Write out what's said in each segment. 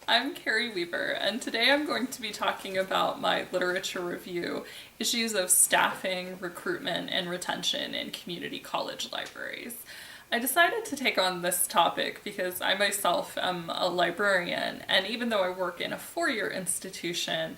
I'm Carrie Weaver, and today I'm going to be talking about my literature review, issues of staffing, recruitment, and retention in community college libraries. I decided to take on this topic because I myself am a librarian, and even though I work in a four-year institution,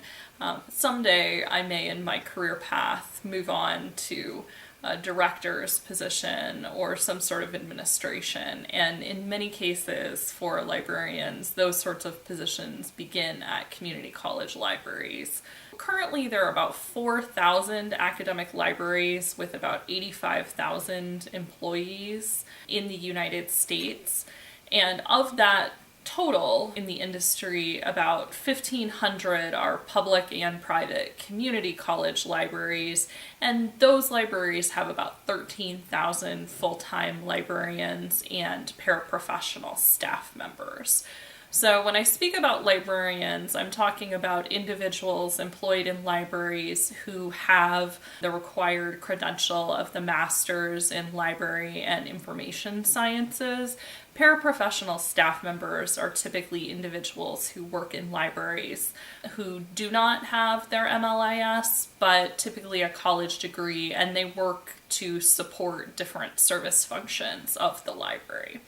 someday I may in my career path move on to a director's position or some sort of administration. And in many cases for librarians, those sorts of positions begin at community college libraries. Currently, there are about 4,000 academic libraries with about 85,000 employees in the United States. And of that total in the industry, about 1,500 are public and private community college libraries, and those libraries have about 13,000 full-time librarians and paraprofessional staff members. So when I speak about librarians, I'm talking about individuals employed in libraries who have the required credential of the Master's in Library and Information Sciences. Paraprofessional staff members are typically individuals who work in libraries who do not have their MLIS, but typically a college degree, and they work to support different service functions of the library.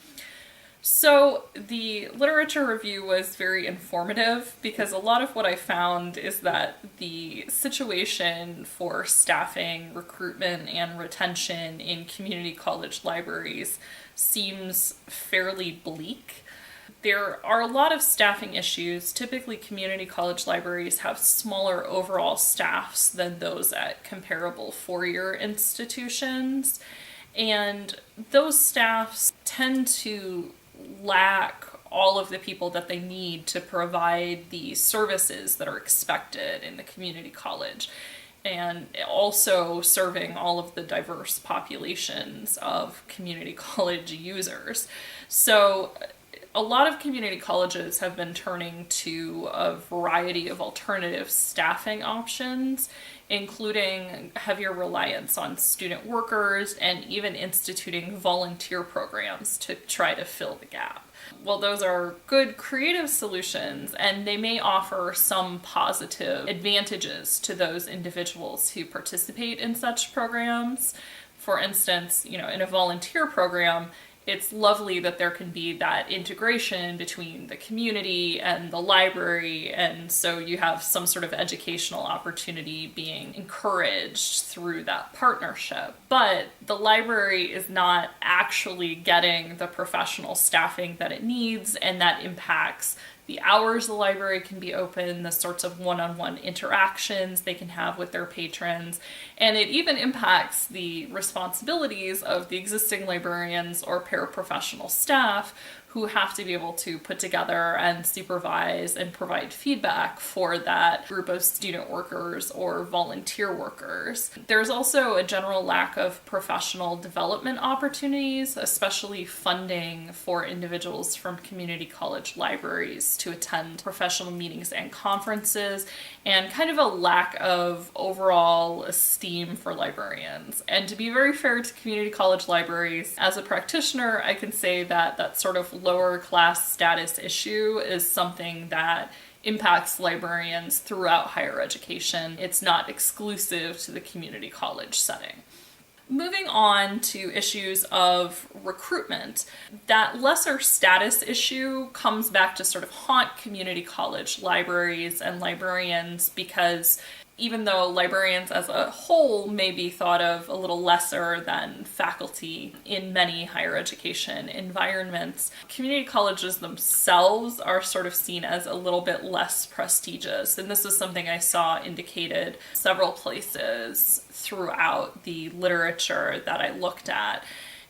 So the literature review was very informative because a lot of what I found is that the situation for staffing, recruitment, and retention in community college libraries seems fairly bleak. There are a lot of staffing issues. Typically, community college libraries have smaller overall staffs than those at comparable four-year institutions, and those staffs tend to lack all of the people that they need to provide the services that are expected in the community college, and also serving all of the diverse populations of community college users. So a lot of community colleges have been turning to a variety of alternative staffing options, including heavier reliance on student workers and even instituting volunteer programs to try to fill the gap. Well, those are good creative solutions, and they may offer some positive advantages to those individuals who participate in such programs. For instance, in a volunteer program, it's lovely that there can be that integration between the community and the library, and so you have some sort of educational opportunity being encouraged through that partnership. But the library is not actually getting the professional staffing that it needs, and that impacts the hours the library can be open, the sorts of one-on-one interactions they can have with their patrons, and it even impacts the responsibilities of the existing librarians or paraprofessional staff who have to be able to put together and supervise and provide feedback for that group of student workers or volunteer workers. There's also a general lack of professional development opportunities, especially funding for individuals from community college libraries to attend professional meetings and conferences, and kind of a lack of overall esteem for librarians. And to be very fair to community college libraries, as a practitioner, I can say that that sort of lower class status issue is something that impacts librarians throughout higher education. It's not exclusive to the community college setting. Moving on to issues of recruitment, that lesser status issue comes back to sort of haunt community college libraries and librarians because even though librarians as a whole may be thought of a little lesser than faculty in many higher education environments, community colleges themselves are sort of seen as a little bit less prestigious. And this is something I saw indicated several places throughout the literature that I looked at.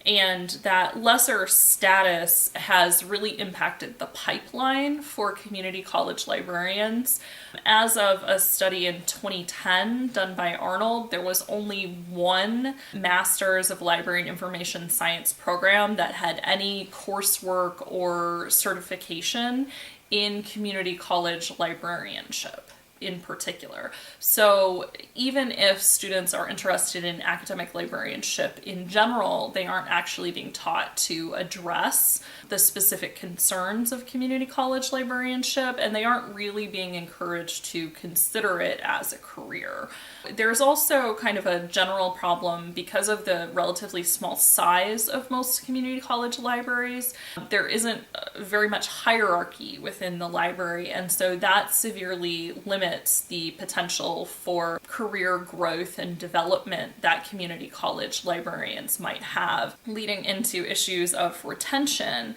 And that lesser status has really impacted the pipeline for community college librarians. As of a study in 2010 done by Arnold, there was only one Master's of Library and Information Science program that had any coursework or certification in community college librarianship. in particular. So even if students are interested in academic librarianship in general, they aren't actually being taught to address the specific concerns of community college librarianship, and they aren't really being encouraged to consider it as a career. There's also kind of a general problem because of the relatively small size of most community college libraries. There isn't very much hierarchy within the library, and so that severely limits the potential for career growth and development that community college librarians might have, leading into issues of retention.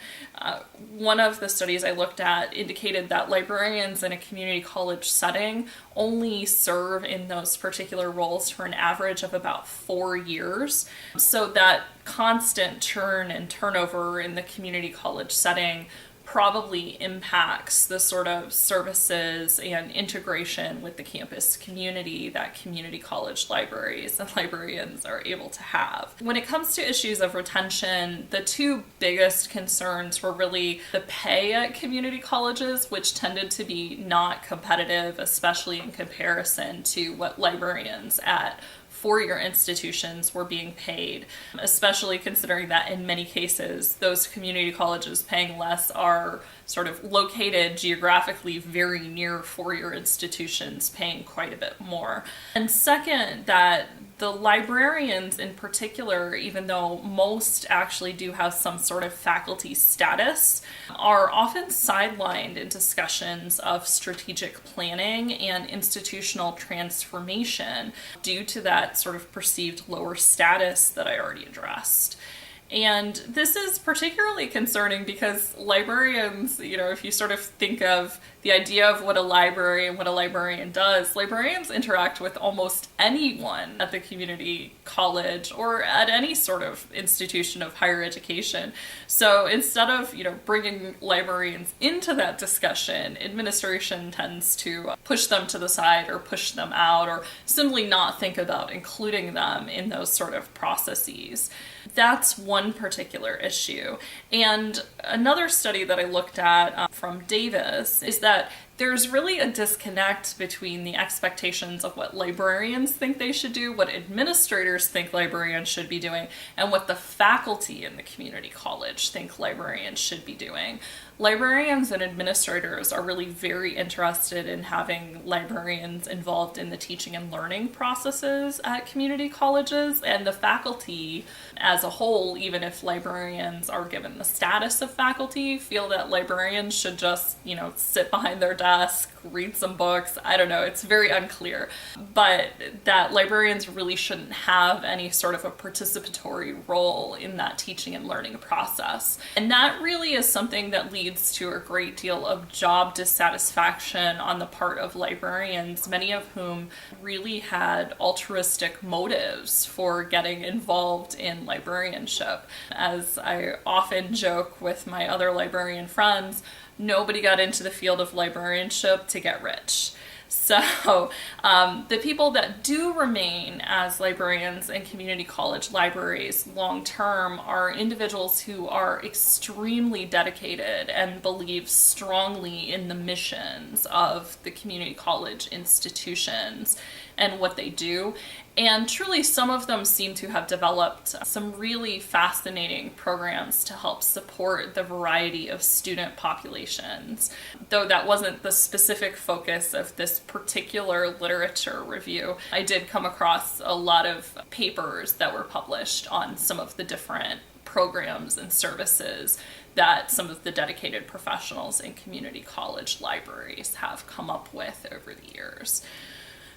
One of the studies I looked at indicated that librarians in a community college setting only serve in those particular roles for an average of about 4 years. So that constant churn and turnover in the community college setting probably impacts the sort of services and integration with the campus community that community college libraries and librarians are able to have. When it comes to issues of retention, the two biggest concerns were really the pay at community colleges, which tended to be not competitive, especially in comparison to what librarians at four-year institutions were being paid, especially considering that in many cases, those community colleges paying less are sort of located geographically very near four-year institutions paying quite a bit more. And second, that the librarians in particular, even though most actually do have some sort of faculty status, are often sidelined in discussions of strategic planning and institutional transformation due to that sort of perceived lower status that I already addressed. And this is particularly concerning because librarians, if you sort of think of the idea of what a library and what a librarian does, librarians interact with almost anyone at the community college or at any sort of institution of higher education. So instead of, bringing librarians into that discussion, administration tends to push them to the side or push them out or simply not think about including them in those sort of processes. That's one particular issue. And another study that I looked at from Davis is that there's really a disconnect between the expectations of what librarians think they should do, what administrators think librarians should be doing, and what the faculty in the community college think librarians should be doing. Librarians and administrators are really very interested in having librarians involved in the teaching and learning processes at community colleges, and the faculty as a whole, even if librarians are given the status of faculty, feel that librarians should just, sit behind their desk, read some books. I don't know, it's very unclear, but that librarians really shouldn't have any sort of a participatory role in that teaching and learning process. And that really is something that leads to a great deal of job dissatisfaction on the part of librarians, many of whom really had altruistic motives for getting involved in librarianship. As I often joke with my other librarian friends, nobody got into the field of librarianship to get rich. So the people that do remain as librarians in community college libraries long-term are individuals who are extremely dedicated and believe strongly in the missions of the community college institutions and what they do. And truly, some of them seem to have developed some really fascinating programs to help support the variety of student populations. Though that wasn't the specific focus of this particular literature review, I did come across a lot of papers that were published on some of the different programs and services that some of the dedicated professionals in community college libraries have come up with over the years.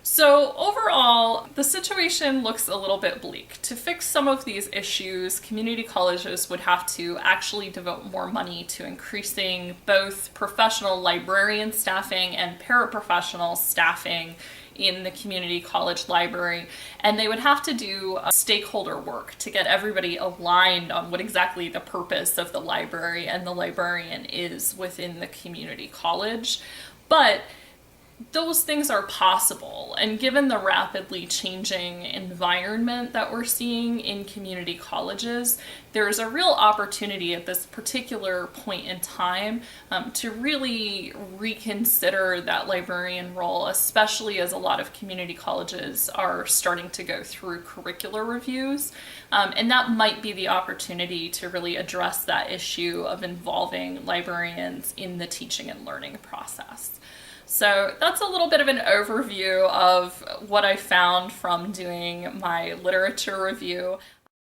So overall, the situation looks a little bit bleak. To fix some of these issues, community colleges would have to actually devote more money to increasing both professional librarian staffing and paraprofessional staffing in the community college library, and they would have to do stakeholder work to get everybody aligned on what exactly the purpose of the library and the librarian is within the community college. But those things are possible. And given the rapidly changing environment that we're seeing in community colleges, there's a real opportunity at this particular point in time to really reconsider that librarian role, especially as a lot of community colleges are starting to go through curricular reviews. And that might be the opportunity to really address that issue of involving librarians in the teaching and learning process. So that's a little bit of an overview of what I found from doing my literature review.